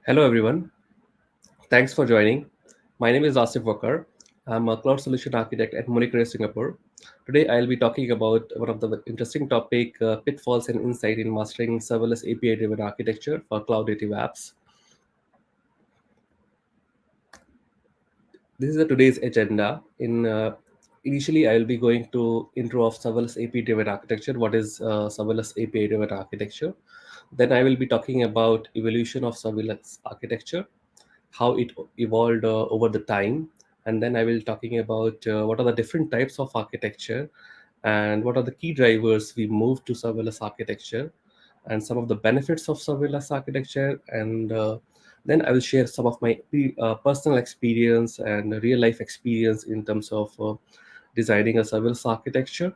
Hello, everyone. Thanks for joining. My name is Asif Waquar. I'm a cloud solution architect at Munich, Singapore. Today, I'll be talking about one of the interesting topic: pitfalls and insight in mastering serverless API-driven architecture for cloud-native apps. This is today's agenda. Initially, I will be going to intro of serverless API-driven architecture. What is serverless API-driven architecture? Then I will be talking about evolution of serverless architecture, how it evolved over the time, and then I will talking about what are the different types of architecture and what are the key drivers we move to serverless architecture, and some of the benefits of serverless architecture, and then I will share some of my personal experience and real life experience in terms of designing a serverless architecture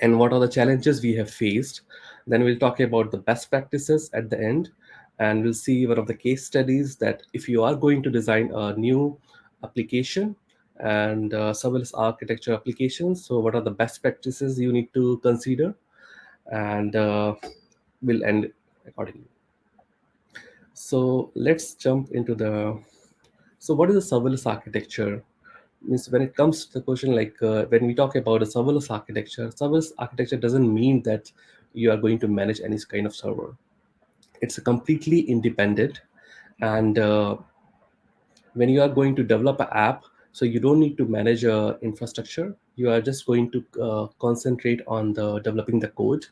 and what are the challenges we have faced. Then we'll talk about the best practices at the end, and we'll see one of the case studies that if you are going to design a new application and serverless architecture applications, so what are the best practices you need to consider, and we'll end accordingly. So let's jump into the. So what is a serverless architecture? Means when it comes to the question like when we talk about a serverless architecture doesn't mean that you are going to manage any kind of server. It's a completely independent, and when you are going to develop an app, so you don't need to manage infrastructure. You are just going to concentrate on the developing the code.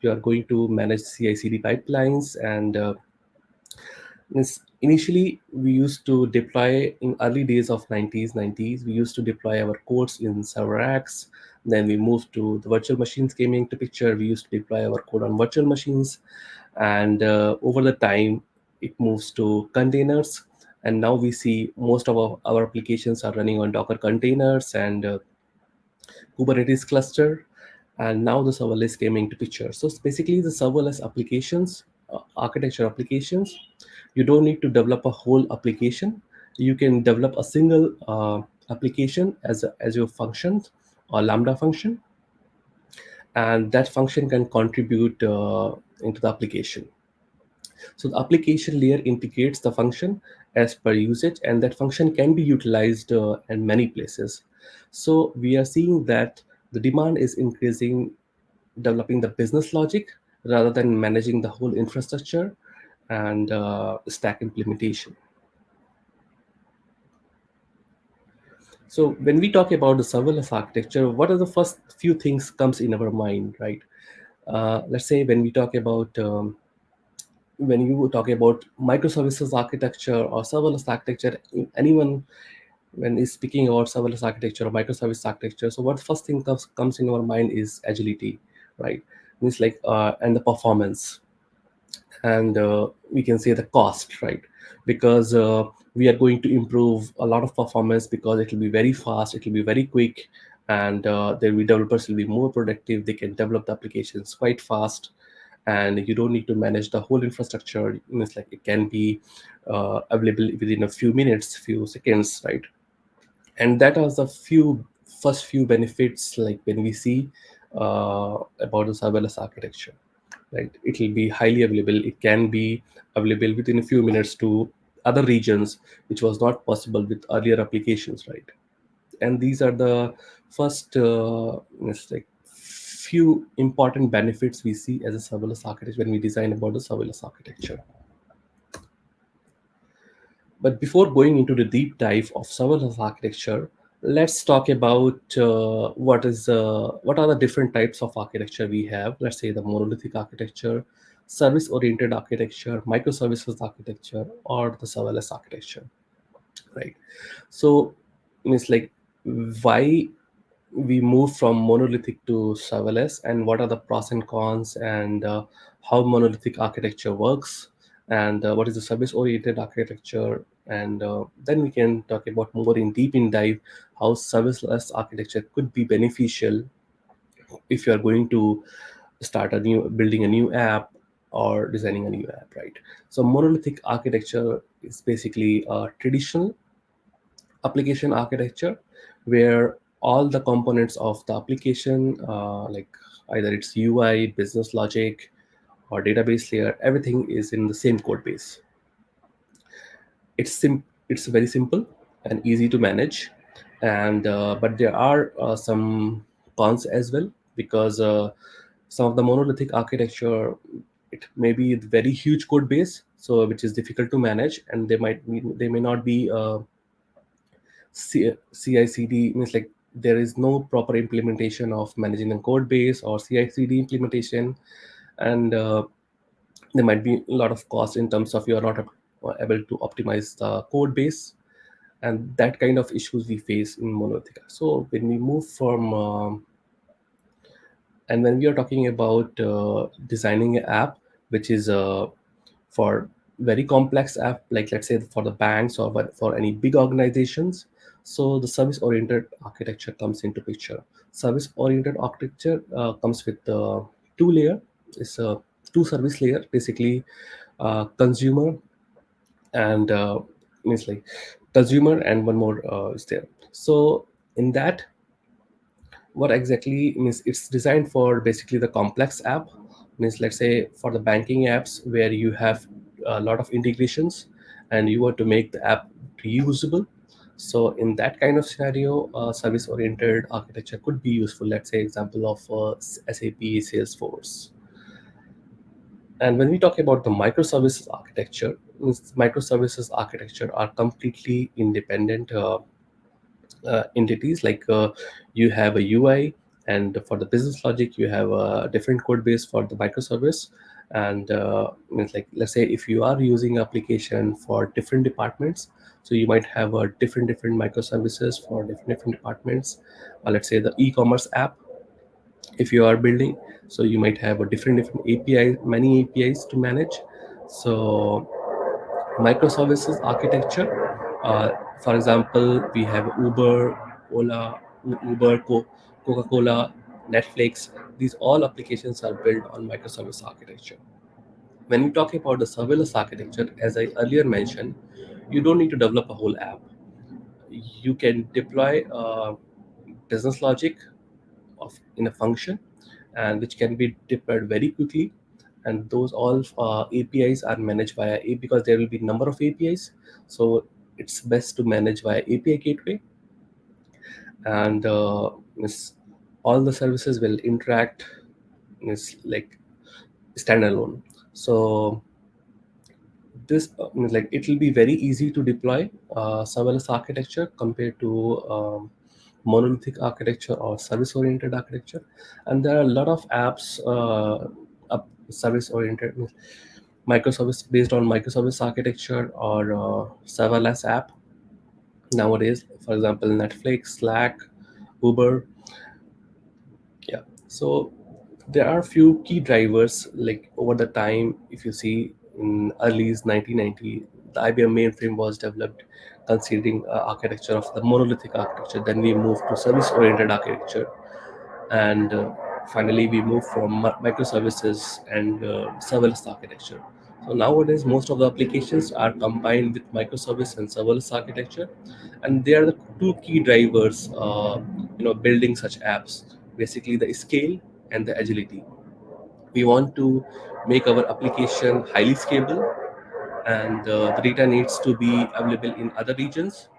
You are going to manage CI/CD pipelines, and initially we used to deploy in early days of 90s. We used to deploy our codes in server racks. Then we moved to the virtual machines came into picture. We used to deploy our code on virtual machines, and over the time it moves to containers. And now we see most of our applications are running on Docker containers and Kubernetes cluster, and now the serverless came into picture. So it's basically the serverless applications, architecture applications. You don't need to develop a whole application. You can develop a single application as your function or Lambda function, and that function can contribute into the application. So the application layer integrates the function as per usage, and that function can be utilized in many places. So we are seeing that the demand is increasing, developing the business logic rather than managing the whole infrastructure and stack implementation. So when we talk about the serverless architecture, what are the first few things comes in our mind, right? Let's say when you talk about microservices architecture or serverless architecture, anyone when is speaking about serverless architecture or microservice architecture, so what first thing comes in our mind is agility, right? Means like and the performance, and we can say the cost, right? Because we are going to improve a lot of performance because it will be very fast, it will be very quick, and the developers will be more productive. They can develop the applications quite fast, and you don't need to manage the whole infrastructure. It's like it can be available within a few minutes, few seconds, right? And that are the first few benefits, like when we see about the serverless architecture, right? It will be highly available. It can be available within a few minutes to other regions, which was not possible with earlier applications, right? And these are the first it's like few important benefits we see as a serverless architecture when we design about the serverless architecture. But before going into the deep dive of serverless architecture, let's talk about what are the different types of architecture we have. Let's say the monolithic architecture, service-oriented architecture, microservices architecture, or the serverless architecture, right? So it's like why we move from monolithic to serverless, and what are the pros and cons, and how monolithic architecture works, and what is the service oriented architecture, and then we can talk about more in deep in dive how serverless architecture could be beneficial if you are going to start a new building a new app or designing a new app, right? So monolithic architecture is basically a traditional application architecture where all the components of the application, like either it's UI, business logic, or database layer, everything is in the same code base. it's very simple and easy to manage, and but there are some cons as well, because some of the monolithic architecture, it may be very huge code base, so which is difficult to manage, and they may not be CI/CD, means like there is no proper implementation of managing a code base or CI/CD implementation, and there might be a lot of cost in terms of you are not able to optimize the code base, and that kind of issues we face in monolithic. So when we move from and when we are talking about designing an app which is for very complex app, like let's say for the banks or for any big organizations, so the service oriented architecture comes into picture. Service oriented architecture comes with two layer. It's a two service layer, basically consumer and means like consumer and one more is there. So in that, what exactly means, it's designed for basically the complex app, means let's say for the banking apps where you have a lot of integrations and you want to make the app reusable. So in that kind of scenario, service oriented architecture could be useful. Let's say example of SAP Salesforce. And when we talk about the microservices architecture, means microservices architecture are completely independent entities. Like you have a UI, and for the business logic you have a different code base for the microservice. And means like let's say if you are using application for different departments, so you might have a different microservices for different departments. Let's say the e-commerce app, if you are building, so you might have a different API, many APIs to manage. So microservices architecture, for example, we have Uber, Ola, Coca-Cola, Netflix. These all applications are built on microservice architecture. When we talk about the serverless architecture, as I earlier mentioned, you don't need to develop a whole app. You can deploy business logic of in a function, and which can be deployed very quickly. And those all APIs are managed via a, because there will be number of APIs, so it's best to manage via API gateway. And all the services will interact like standalone. So this means like it will be very easy to deploy serverless architecture compared to monolithic architecture or service oriented architecture. And there are a lot of apps service oriented, microservice based on microservice architecture, or serverless app nowadays. For example, Netflix, Slack, Uber. Yeah. So there are few key drivers, like over the time. If you see, in early 1990, the IBM mainframe was developed considering architecture of the monolithic architecture. Then we moved to service oriented architecture, and finally we move from microservices and serverless architecture. So nowadays most of the applications are combined with microservice and serverless architecture, and they are the two key drivers building such apps, basically the scale and the agility. We want to make our application highly scalable, and the data needs to be available in other regions.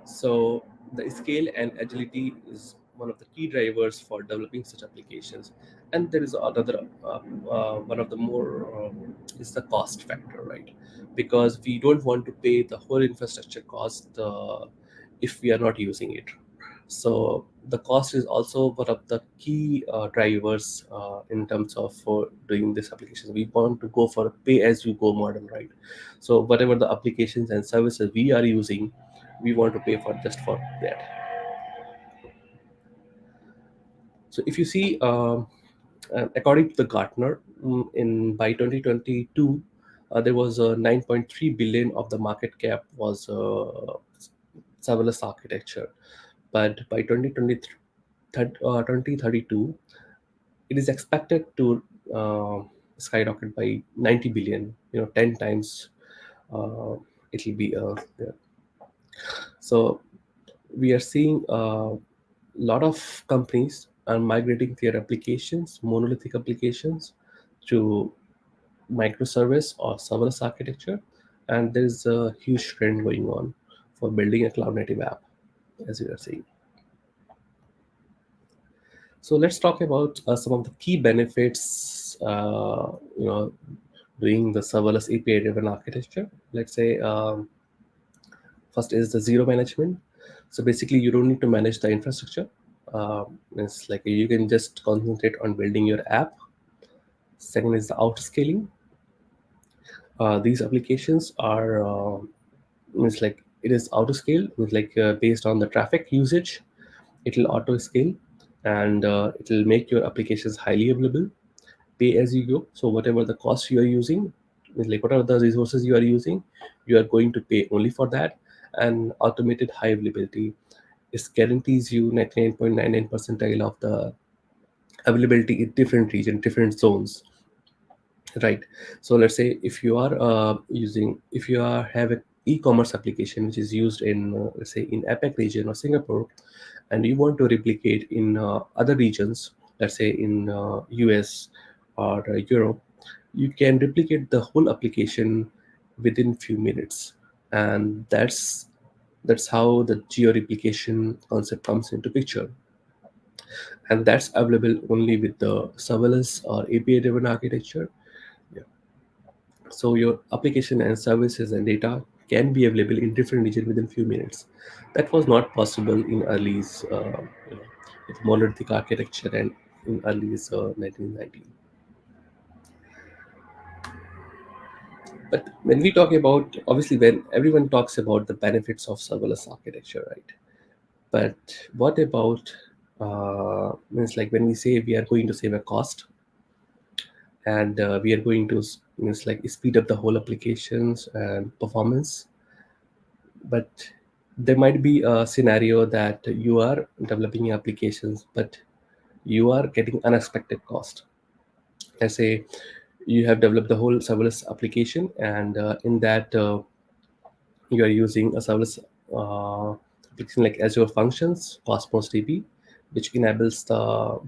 So the scale and agility is one of the key drivers for developing such applications. And there is another one of the more is the cost factor, right? Because we don't want to pay the whole infrastructure cost if we are not using it. So the cost is also one of the key drivers in terms of for doing this application. We want to go for a pay as you go model, right? So whatever the applications and services we are using, we want to pay for just for that. So if you see, according to the Gartner, in by 2022, there was 9.3 billion of the market cap was serverless architecture. But by 2032, it is expected to skyrocket by 90 billion. 10 times it will be there. So we are seeing a lot of companies are migrating their applications, monolithic applications, to microservice or serverless architecture. and there is a huge trend going on for building a cloud native app, as you are saying. So let's talk about some of the key benefits, doing the serverless API driven architecture. Let's say first is the zero management. So basically, you don't need to manage the infrastructure. It's like you can just concentrate on building your app. Second is the auto scaling. These applications are it's like it is auto scale, with like based on the traffic usage. It will auto scale, and it will make your applications highly available, pay as you go. So whatever the cost you are using, like whatever the resources you are using, you are going to pay only for that. And automated high availability, it guarantees you 99.99 percentile of the availability in different region, different zones, right? So let's say if you are if you are have an e-commerce application which is used in let's say in APAC region or Singapore, and you want to replicate in other regions, let's say in US or Europe, you can replicate the whole application within few minutes. And that's how the geo replication concept comes into picture, and that's available only with the serverless or API driven architecture. Yeah. So your application and services and data can be available in different regions within few minutes. That was not possible in early you know, with monolithic architecture and in early 1990. But when we talk about, obviously, when everyone talks about the benefits of serverless architecture, right? But what about means like when we say we are going to save a cost, and we are going to means like speed up the whole applications and performance, but there might be a scenario that you are developing applications but you are getting unexpected cost. Let's say you have developed the whole serverless application, and in that you are using a serverless application like Azure Functions, Cosmos DB, which enables the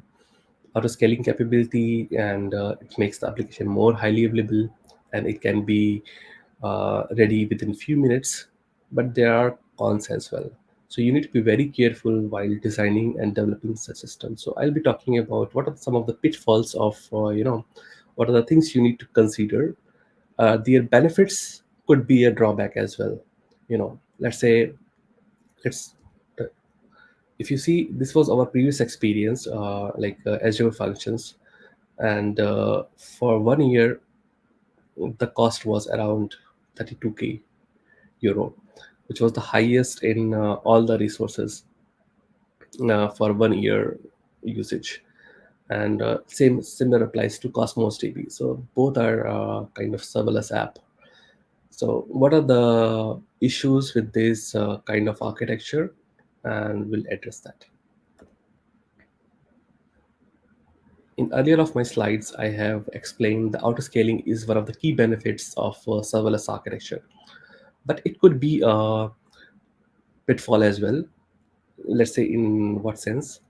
auto scaling capability, and it makes the application more highly available, and it can be ready within few minutes. But there are cons as well, so you need to be very careful while designing and developing such systems. So I'll be talking about what are some of the pitfalls of what are the things you need to consider. Their benefits could be a drawback as well. Let's say, let's if you see, this was our previous experience, Azure Functions, and for 1 year the cost was around 32k euro, which was the highest in all the resources for 1 year usage. And same similar applies to Cosmos DB. So both are kind of serverless app. So what are the issues with this kind of architecture, and we'll address that. In earlier of my slides, I have explained the auto-scaling is one of the key benefits of serverless architecture, but it could be a pitfall as well. Let's say in what sense?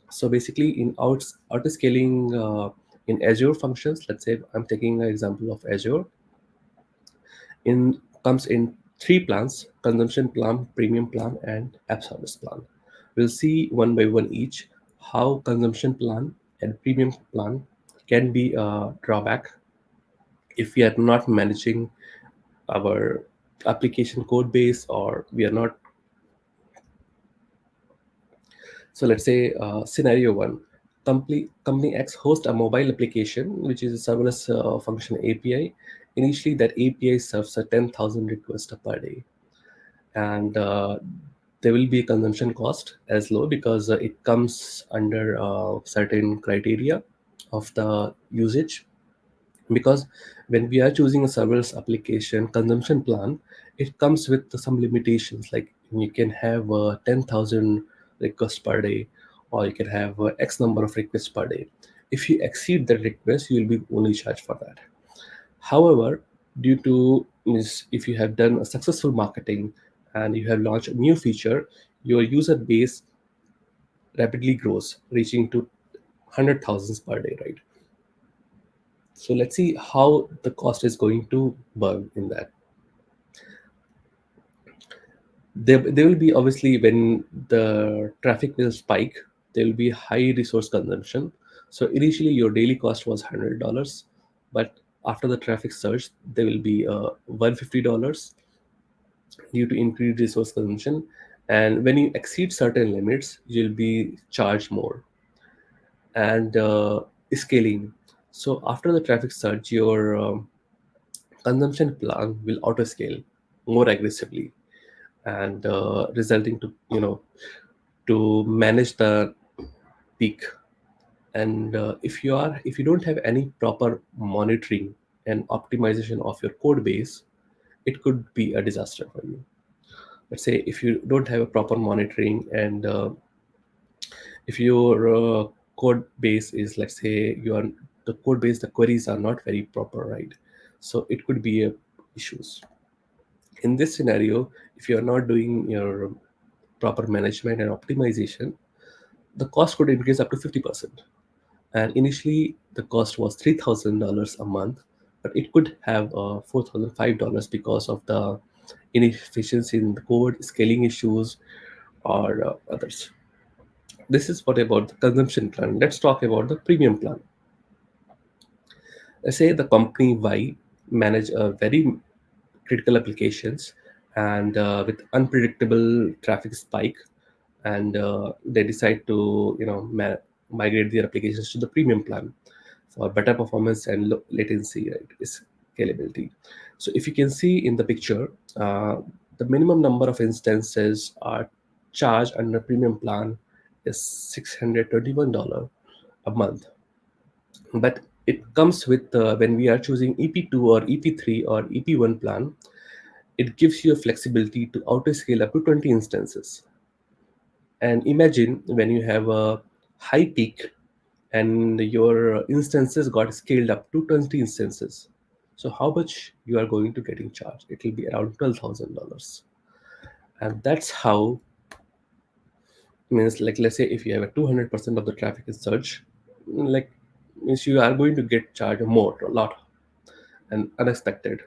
So basically, in auto-scaling in Azure Functions, let's say I'm taking an example of Azure. In comes in three plans: consumption plan, premium plan, and app service plan. We'll see one by one each how consumption plan and premium plan can be a drawback if we are not managing our application code base, or we are not. So let's say scenario one: company X hosts a mobile application which is a serverless function API. Initially, that API serves a 10,000 requests per day, and there will be a consumption cost as low because it comes under certain criteria of the usage. Because when we are choosing a serverless application consumption plan, it comes with some limitations, like you can have 10,000 requests per day, or you can have x number of requests per day. If you exceed the request, you will be only charged for that. However, due to if you have done a successful marketing and you have launched a new feature, your user base rapidly grows, reaching to hundred thousands per day, right? So let's see how the cost is going to burn in that. There will be, obviously, when the traffic will spike, there will be high resource consumption. So initially your daily cost was $100, but after the traffic surge, there will be $150 due to increased resource consumption. And when you exceed certain limits, you'll be charged more. And scaling. So after the traffic surge, your consumption plan will auto scale more aggressively, and resulting to, to manage the peak. And if you don't have any proper monitoring and optimization of your code base, it could be a disaster for you. Let's say if you don't have a proper monitoring, and if your code base is, let's say, the code base, the queries are not very proper, right? So it could be a issues. In this scenario, if you are not doing your proper management and optimization, the cost could increase up to 50%. And initially the cost was $3,000 a month, but it could have $4,005 because of the inefficiency in the code, scaling issues, or others. This is what about the consumption plan. Let's talk about the premium plan. Let's say the company Y manage a very critical applications, and with unpredictable traffic spike, and they decide to, migrate their applications to the premium plan for better performance and low latency, right? Scalability. So if you can see in the picture, the minimum number of instances are charged under premium plan is $621 a month. But it comes with, when we are choosing EP2 or EP3 or EP1 plan, it gives you a flexibility to auto scale up to 20 instances. And imagine when you have a high peak and your instances got scaled up to 20 instances. So how much you are going to get in charge? It will be around $12,000. And that's how, means, like, let's say if you have a 200% of the traffic is search, like, means you are going to get charged more, a lot, and unexpected.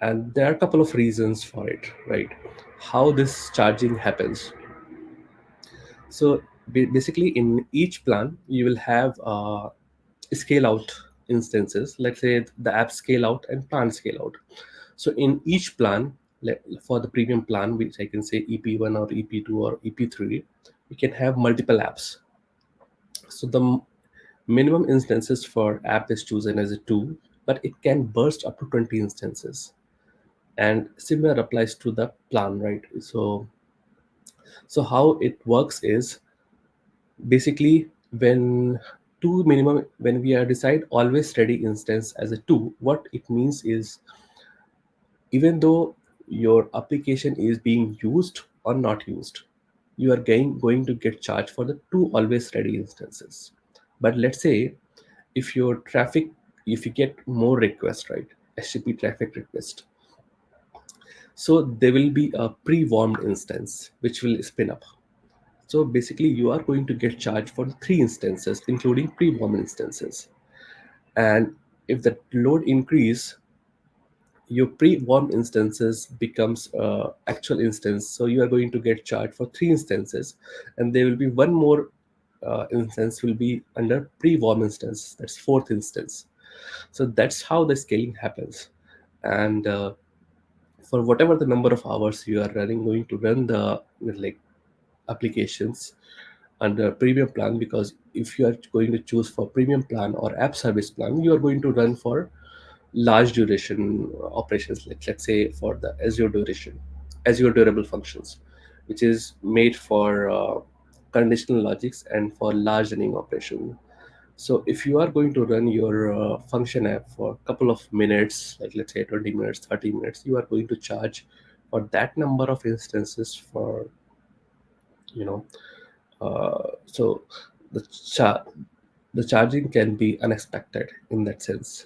And there are a couple of reasons for it, right? How this charging happens. So basically, in each plan, you will have scale out instances. Let's say the app scale out and plan scale out. So in each plan, for the premium plan, which I can say EP1 or EP2 or EP3, we can have multiple apps. So the minimum instances for app is chosen as a 2, but it can burst up to 20 instances. And similar applies to the plan, right? So how it works is, basically, when we are decide always ready instance as a 2, what it means is, even though your application is being used or not used, you are going to get charged for the 2 always ready instances. But let's say if your traffic, if you get more requests, right, HTTP traffic request, so there will be a pre-warmed instance which will spin up. So basically, you are going to get charged for the 3 instances, including pre-warm instances. And if the load increase, your pre-warm instances becomes actual instance. So you are going to get charged for 3 instances, and there will be one more instance will be under pre-warm instance. That's fourth instance. So that's how the scaling happens. And for whatever the number of hours you are running, going to run the, like, applications under premium plan, because if you are going to choose for premium plan or app service plan, you are going to run for large duration operations, like, let's say, for the Azure durable functions, which is made for conditional logics and for large running operation. So if you are going to run your function app for a couple of minutes, like, let's say, 20 minutes, 30 minutes, you are going to charge for that number of instances for, you know so the char- the charging can be unexpected in that sense.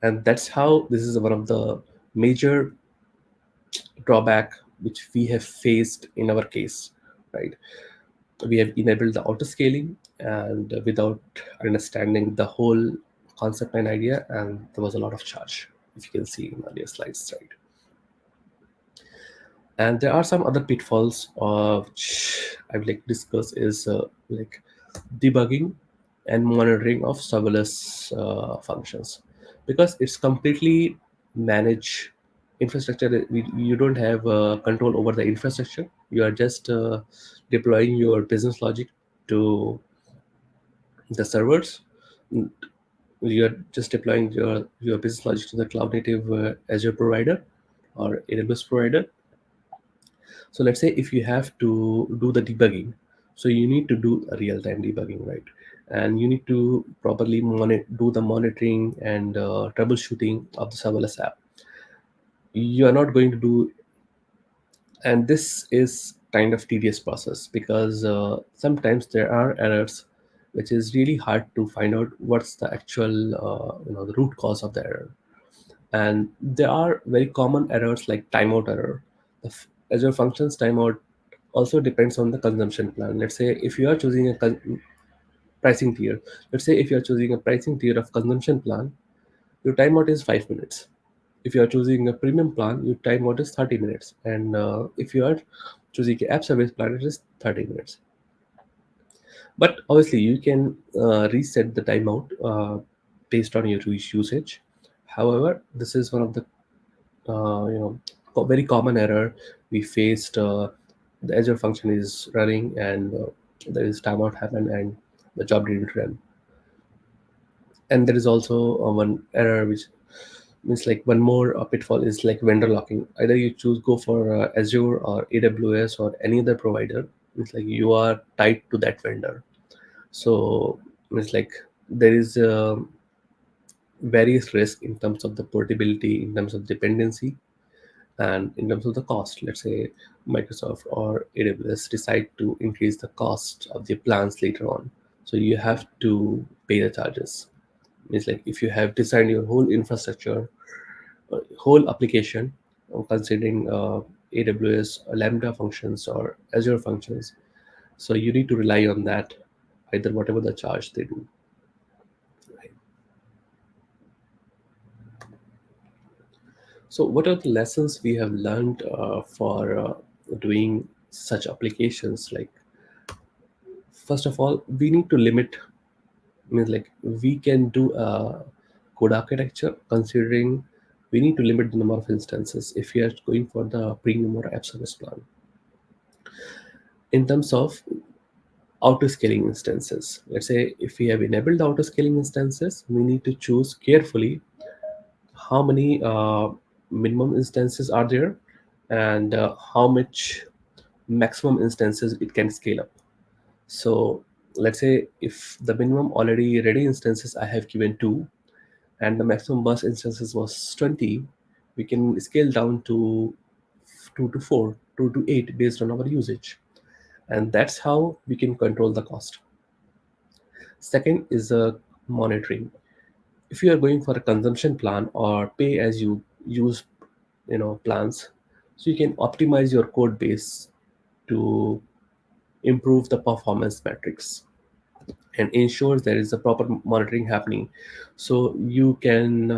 And that's how this is one of the major drawback which we have faced in our case, right? We have enabled the auto scaling, and without understanding the whole concept and idea, and there was a lot of charge, if you can see in earlier slides, right? And there are some other pitfalls which I would like to discuss is like debugging and monitoring of serverless functions, because it's completely managed infrastructure. You don't have control over the infrastructure. You are just deploying your business logic to the servers. You are just deploying your business logic to the cloud native Azure provider or AWS provider. So let's say if you have to do the debugging, so you need to do a real-time debugging, right? And you need to properly do the monitoring and troubleshooting of the serverless app. You are not going to do, and this is kind of tedious process, because sometimes there are errors, which is really hard to find out what's the actual the root cause of the error. And there are very common errors like timeout error. Azure Functions timeout also depends on the consumption plan. Let's say if you are choosing a pricing tier, let's say if you are choosing a pricing tier of consumption plan, your timeout is 5 minutes. If you are choosing a premium plan, your timeout is 30 minutes. And if you are choosing an app service plan, it is 30 minutes. But obviously, you can reset the timeout based on your usage. However, this is one of the very common error we faced. The Azure function is running, and there is timeout happen and the job didn't run. And there is also one error which means like one more pitfall is like vendor locking. Either you choose go for Azure or AWS or any other provider. It's like you are tied to that vendor. So it's like there is various risk in terms of the portability, in terms of dependency, and in terms of the cost. Let's say Microsoft or AWS decide to increase the cost of their plans later on, so you have to pay the charges. It's like if you have designed your whole infrastructure, whole application, considering AWS Lambda functions or Azure functions, so you need to rely on that, either whatever the charge they do. So what are the lessons we have learned for doing such applications? Like, first of all, we need to limit, means like we can do a code architecture considering we need to limit the number of instances if we are going for the premium or app service plan. In terms of auto scaling instances, let's say if we have enabled the auto scaling instances, we need to choose carefully how many minimum instances are there, and how much maximum instances it can scale up. So let's say if the minimum already ready instances I have given 2, and the maximum bus instances was 20, we can scale down to 2 to 4, 2 to 8 based on our usage. And that's how we can control the cost. Second is monitoring. If you are going for a consumption plan or pay as you use plans, so you can optimize your code base to improve the performance metrics and ensures there is a proper monitoring happening, so you can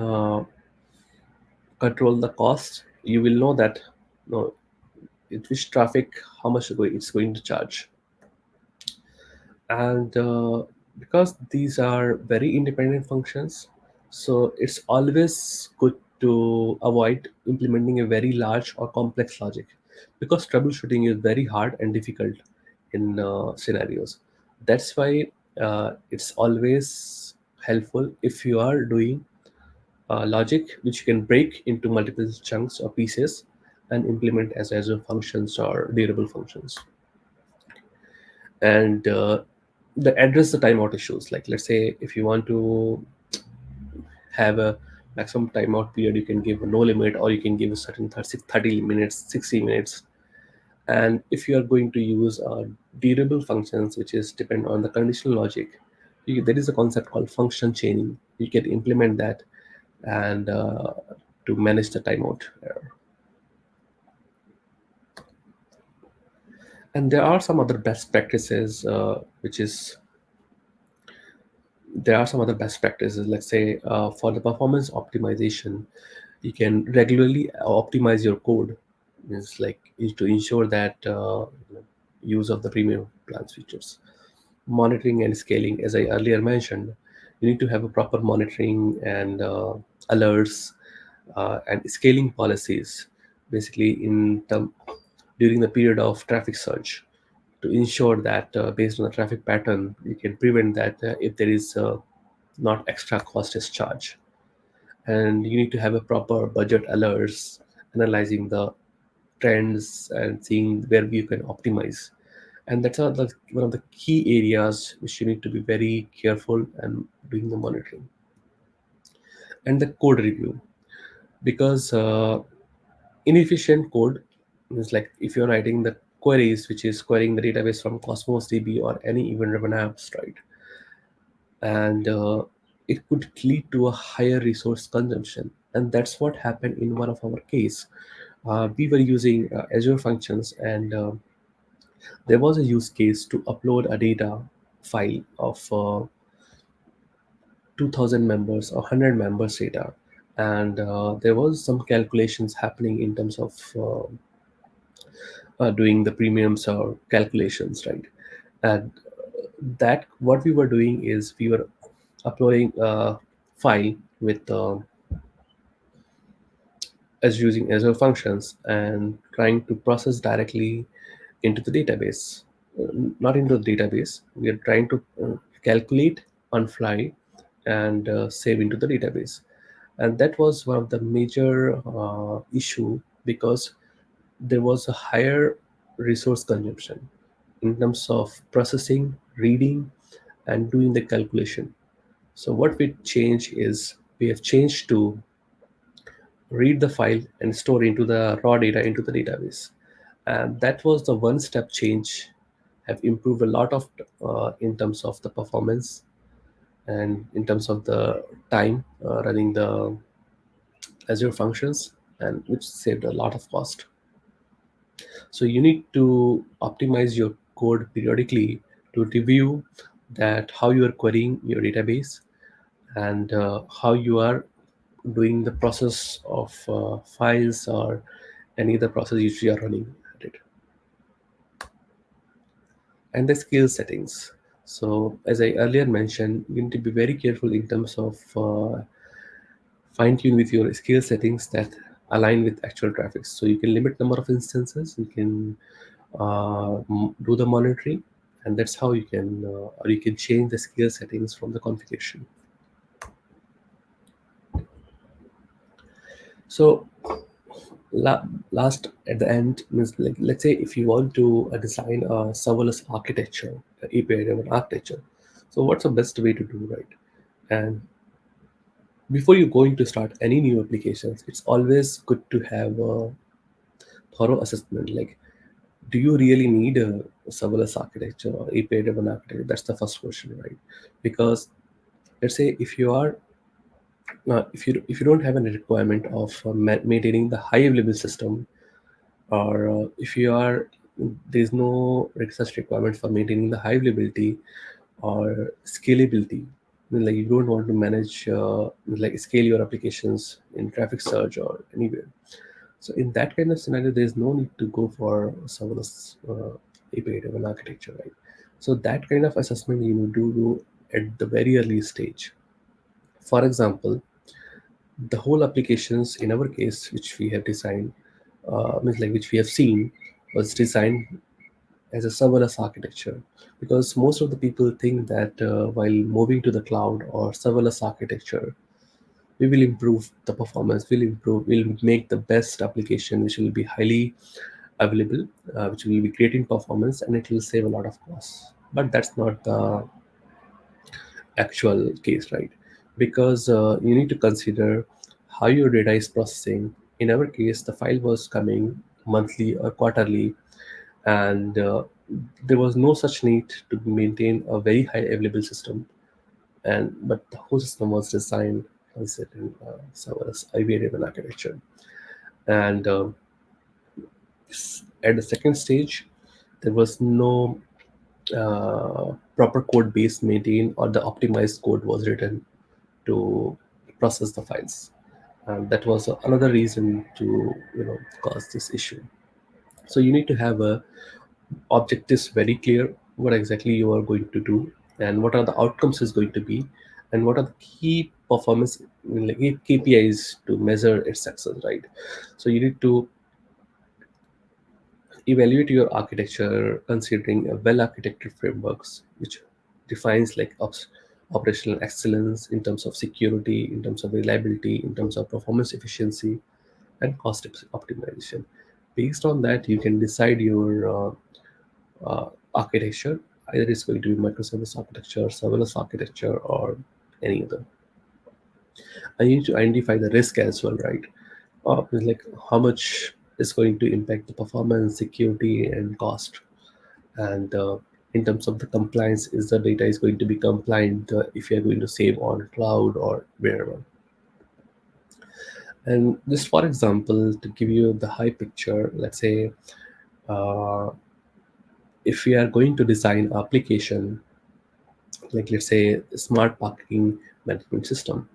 control the cost. You will know that no, which traffic, how much it's going to charge. And because these are very independent functions, so it's always good to avoid implementing a very large or complex logic, because troubleshooting is very hard and difficult in scenarios. That's why it's always helpful if you are doing logic which you can break into multiple chunks or pieces and implement as Azure functions or durable functions. And the address the timeout issues. Like let's say if you want to have a maximum timeout period, you can give a no limit, or you can give a certain 30 minutes, 60 minutes. And if you are going to use durable functions, which is depend on the conditional logic, there is a concept called function chaining. You can implement that, and to manage the timeout error. And there are some other best practices, which is there are some other best practices. Let's say for the performance optimization, you can regularly optimize your code Means like is to ensure that use of the premium plans features. Monitoring and scaling, as I earlier mentioned, you need to have a proper monitoring and alerts and scaling policies, basically in term during the period of traffic surge, to ensure that based on the traffic pattern, you can prevent that if there is not extra cost is charged. And you need to have a proper budget alerts, analyzing the trends and seeing where you can optimize. And that's one of the key areas which you need to be very careful and doing the monitoring. And the code review, because inefficient code is like if you're writing the queries which is querying the database from Cosmos DB or any event-driven apps, right? And it could lead to a higher resource consumption. And that's what happened in one of our case. We were using Azure functions, and there was a use case to upload a data file of 2000 members or 100 members data. And there was some calculations happening in terms of doing the premiums or calculations, right? And that what we were doing is we were uploading a file with as using Azure functions and trying to process directly into the database. Not into the database. We are trying to calculate on fly and save into the database. And that was one of the major issue, because there was a higher resource consumption in terms of processing, reading, and doing the calculation. So what we change is we have changed to read the file and store into the raw data into the database. And that was the one step change, have improved a lot of in terms of the performance and in terms of the time running the Azure functions, and which saved a lot of cost. So you need to optimize your code periodically to review that how you are querying your database, and how you are doing the process of files or any other process which you are running at it. And the skill settings. So as I earlier mentioned, you need to be very careful in terms of fine tune with your skill settings that align with actual traffic. So you can limit number of instances, you can do the monitoring, and that's how you can or you can change the skill settings from the configuration. So last at the end means, like, let's say if you want to design a serverless architecture, API driven architecture, so what's the best way to do, right? And before you going to start any new applications, it's always good to have a thorough assessment, like, do you really need a serverless architecture or API driven architecture? That's the first question, right? Because let's say if you are if you don't have any requirement of maintaining the high available system, or if you are there's no such requirement for maintaining the high availability or scalability. I mean, like you don't want to manage like scale your applications in traffic surge or anywhere. So in that kind of scenario, there's no need to go for serverless API driven architecture, right? So that kind of assessment you need to do at the very early stage. For example, the whole applications in our case, which we have designed, means like which we have seen, was designed as a serverless architecture, because most of the people think that while moving to the cloud or serverless architecture, we will improve the performance, we'll make the best application which will be highly available, which will be creating performance, and it will save a lot of costs. But that's not the actual case, right? Because you need to consider how your data is processing. In our case, the file was coming monthly or quarterly, and there was no such need to maintain a very high available system. And but the whole system was designed as it in serverless IBM architecture. And at the second stage, there was no proper code base maintained, or the optimized code was written to process the files. and that was another reason to cause this issue. So you need to have a objectives very clear, what exactly you are going to do and what are the outcomes is going to be, and what are the key performance, like KPIs to measure its success, right? So you need to evaluate your architecture considering a well architected frameworks which defines like operational excellence in terms of security, in terms of reliability, in terms of performance efficiency, and cost optimization. Based on that, you can decide your architecture. Either it's going to be microservice architecture, serverless architecture, or any other. I need to identify the risk as well, right? Like how much is going to impact the performance, security, and cost. And in terms of the compliance, is the data is going to be compliant if you are going to save on cloud or wherever. And just for example, to give you the high picture, let's say uh, if we are going to design application, like let's say smart parking management system,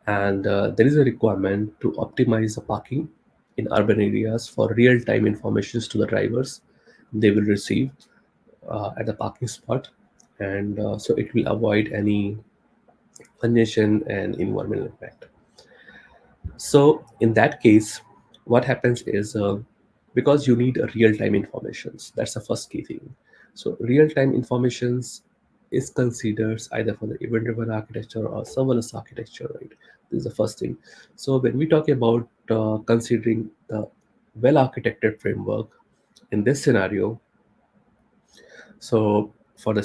and there is a requirement to optimize the parking in urban areas for real-time informations to the drivers they will receive at the parking spot, and so it will avoid any congestion and environmental impact. So in that case, what happens is because you need a real-time informations, that's the first key thing. So real-time informations is considered either for the event-driven architecture or serverless architecture, right? This is the first thing. So when we talk about considering the well-architected framework in this scenario, so for the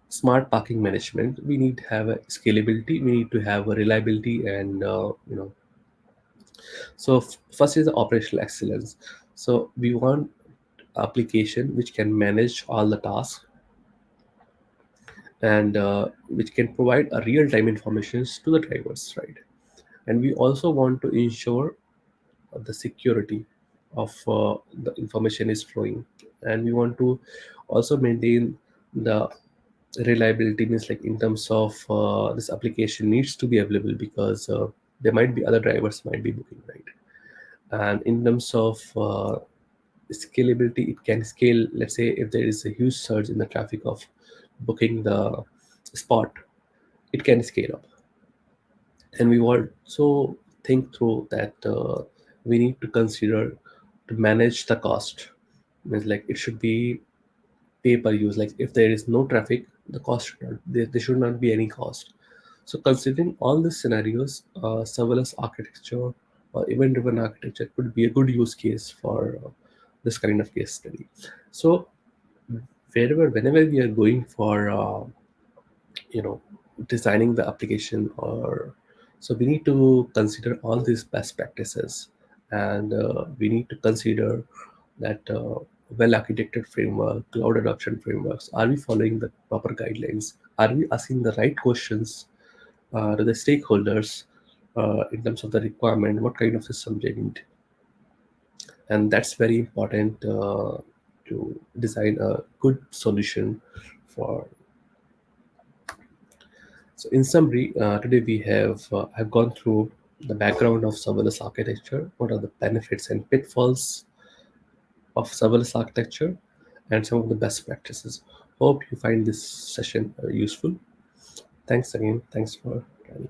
smart parking management, we need to have a scalability, we need to have a reliability, and so first is the operational excellence. So we want application which can manage all the tasks and which can provide a real-time informations to the drivers, right? And we also want to ensure the security of the information is flowing, and we want to also maintain the reliability, means like in terms of this application needs to be available because there might be other drivers might be booking, right? And in terms of scalability, it can scale. Let's say if there is a huge surge in the traffic of booking the spot, it can scale up. And we also think through that we need to consider to manage the cost. Means like it should be pay per use. Like if there is no traffic, the cost should not, there should not be any cost. So considering all these scenarios, serverless architecture or event-driven architecture could be a good use case for this kind of case study. So whenever we are going for you know designing the application, or so we need to consider all these best practices, and we need to consider that well architected framework, cloud adoption frameworks, are we following the proper guidelines, are we asking the right questions to the stakeholders in terms of the requirement, what kind of system they need. And that's very important to design a good solution for. So in summary, today we have gone through the background of serverless architecture, what are the benefits and pitfalls of serverless architecture, and some of the best practices. Hope you find this session useful. Thanks again. Thanks for joining.